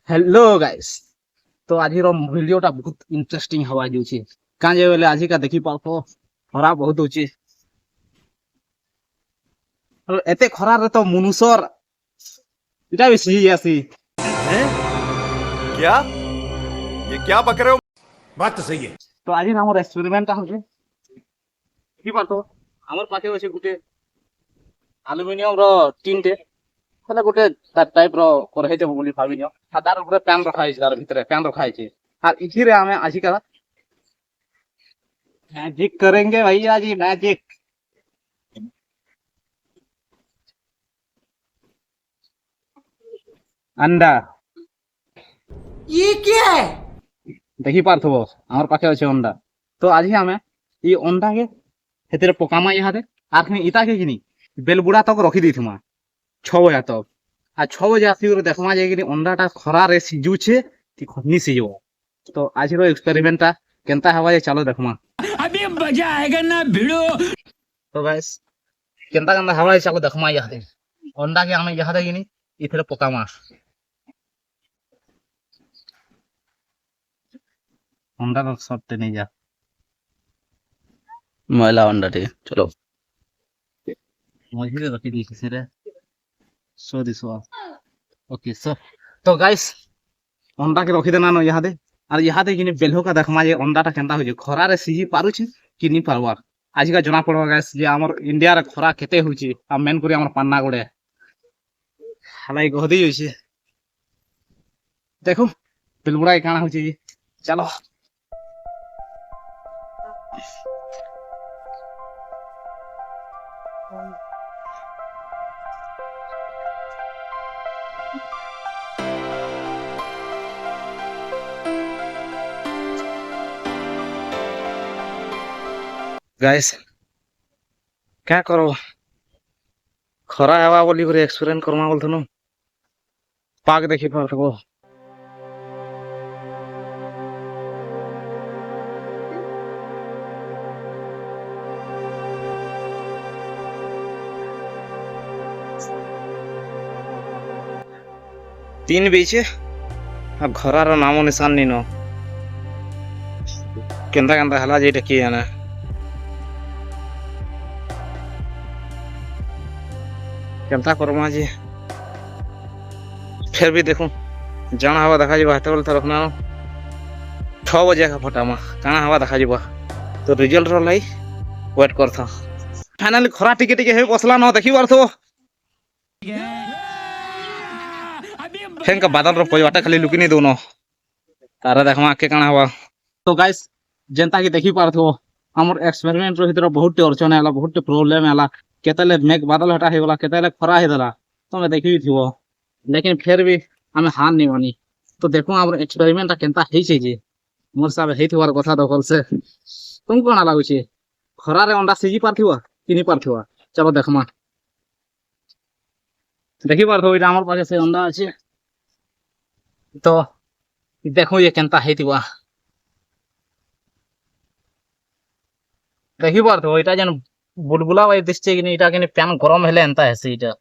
Hello guys. तो आज भिडियोटा बहुत इंटरेस्टिंग हवा जाऊँगी कहाँ जे बोले आज का देखी पाओ खरा बहुत होची एते खरा रे तो मनुष्यर इटा भी सही आसी क्या ये क्या बक रहे हो। बात तो सही है। तो आज हमर एक्सपेरिमेंट होचे की पातो हमर पाखे होचे गुटे एल्युमिनियम रो टिनटे তাহলে গোটে তার টাইপ র করাইতে বলি ভাবিনিও সাদার উপরে প্যান রখা হয়েছে তার ভিতরে প্যান রখা হয়েছে আর ইথিরে আমি আজকাল मैजिक करेंगे भैया जी मैजिक। अंडा ये क्या है? देखी पार्थो আমার পাশে আছে अंडा তো আজি আমি এই अंडा के হেতেরে পকামা ইহাতে আর খানি ইতাকে কিনি বেলবুড়া তক রখি দিথুমা 6 बजे तक आ 6 बजे आसी করে দেখমা যে কি अंडाটা খরারে সিজুছে তি খনি সিজো তো আজির এক্সপেরিমেন্টটা কেনতা হবা যে চলো দেখমা अभी मजा आएगा ना भिड़ो। तो गाइस केनता केनता हवा चलो देखमा इहाते अंडा के आमे इहाते किनी इथरे पकामा अंडा तो सबते नहीं जा ময়লা অন্ডাটি চলো मझे रखी दी किसी रे so this one okay so तो गाइस अंडा के रखी देना न इहाते আর ইহাতে কিনি বেলহকা দেখমা যে अंडाটা কেনতা হইছে খরারে সিজি পারুছে কি নি পারবার আজকা জনা পড়বা গাইস যে আমার ইন্ডিয়ার খরা কেতে হইছে আর মেন করি আমার পান্না গড়ে হালাই গহদি হইছে দেখো বেলবুড়াই কানা হইছে চলো गाइस क्या करो खरा हवा बोली करे एक्सपीरियंस करमा बोलथनो पाक देखि पारबो तीन बीचे अब घरार नामो निशान नहीं नो केंदा केंदा हला जेटा की जाना केमता करमा जी फिर भी देखूं जाना हवा देखा जावा हेते बोलते रखना 6 बजे का फटामा काना हवा देखा जावा तो रिजल्ट रो लाई वेट करथा फाइनली खरा टिके टिके हे बसला न देखि पारथो फेंका बादल रो पयवाटा खाली लुकिनी दोनो तारा देखमा के काना हवा तो गाइस जनता की देखि पारथो हमर एक्सपेरिमेंट रो भीतर बहुत अड़चन आला बहुत प्रॉब्लम आला केतले मेघ बादल हटा हे वाला केतले खरा हे दला तो मैं देखि थिवो लेकिन फिर भी हमें हार नहीं मानी तो देखो हमर एक्सपेरिमेंट केनता हे छै जे मोर साबे हे थिवार कथा दखल से तुम कोना लागु छै खरा रे अंडा सिजी पारथिवा किनी पारथिवा चलो देखमा देखि पारथो इटा हमर पासे से अंडा আছে तो देखो ये केनता हे थिवा देखि पारथो इटा जन बुलबुला भाई दिसছে कि এটা কিনে প্যান গরম হলে এন্তা আছে এটা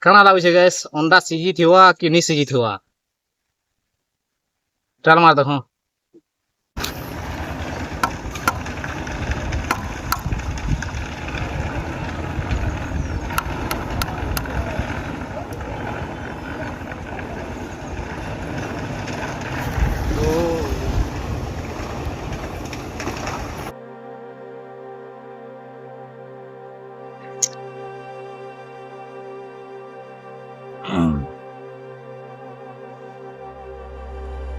কানা লাগুছে গাইস अंडा সিজি থিওয়া কি নি সিজি থিওয়া চাল মার দেখো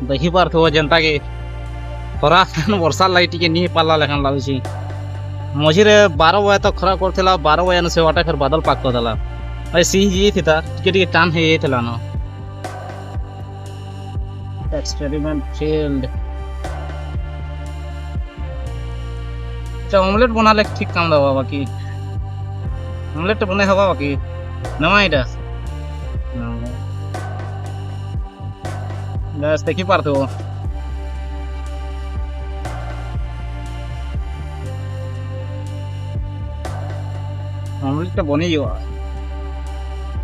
देखि पारथो जनता के खरा वर्षा लाइट के नहीं पाला लेखन लाଗୁଛି मझिरे 12 बजे तक खरा करथिला 12 बजे न से वाटा फिर बादल पाक कर दला भाई सी जी थिता टिके टिके टान हे थिला न एक्सपेरिमेंट फेल्ड ऑमलेट बनाले ठीक काम दवा बाकी ऑमलेट बने हवा बाकी नवा इटा बस देखि पारथो ऑमलेट बनी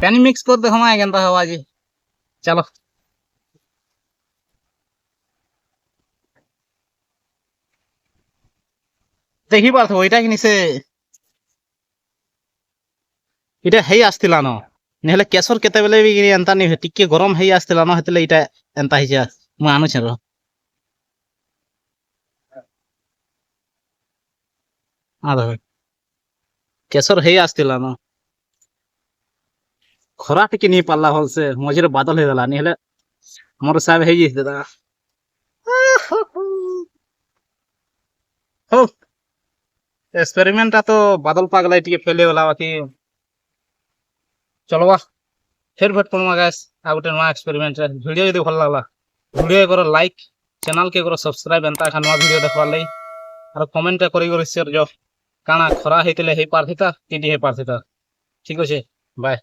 पानी मिक्स कर देखो माँ केनता हवा जी चलो देखी पारथो এটা কি নিছে এটা হেই আসতিলা ন নহলে কেশর কেতেবেলে বি এন্তা নি টিকে গরম হেই আসতিলা ন হেতলে এটা এন্তা হিজা মু আনুছে র আদা কেশর হেই আসতিলা ন খরা টিকে নি পাল্লা হলছে মঝিরে বাদল হয়ে গলা নহলে মোর সাহেব হেই যেতে দা हो एक्सपेरिमेंट तो बादल पागला टिके फेले वाला बाकी चलो बा फिर भेट पड़मा गाइस आ गोटे नवा एक्सपेरिमेंट वीडियो यदि भल लागला वीडियो करो लाइक चैनल के करो सब्सक्राइब एंता खा नवा वीडियो देखवा लई और कमेंट करी करी शेयर जो काना खरा हेतिले हे पारथिता तिंडी हे पारथिता ठीक अछि बाय।